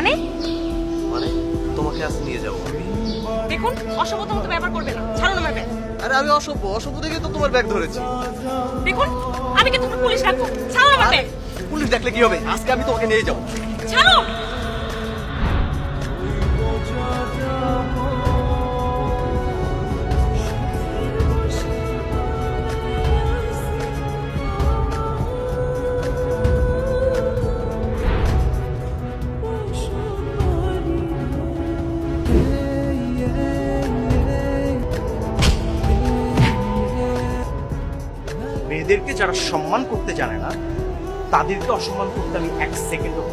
মানে? মানে তোমাকে আজ নিয়ে যাবো আমি। দেখুন, অসভ্যত মতো ব্যবহার করবে না। ছাড়ুন আমার ব্যাগ। আরে আমি অসভ্য অসভ্য দেখে তো তোমার ব্যাগ ধরেছি। দেখুন, আমি কিন্তু পুলিশ ডাকবো। ছাড়ুন আমার ব্যাগ। পুলিশ ডাকলে কি হবে? আজকে আমি তোমাকে নিয়ে যাবো। ছাড়ুন। মেয়েদেরকে যারা সম্মান করতে জানে না তাদেরকে অসম্মান করতে আমি এক সেকেন্ডও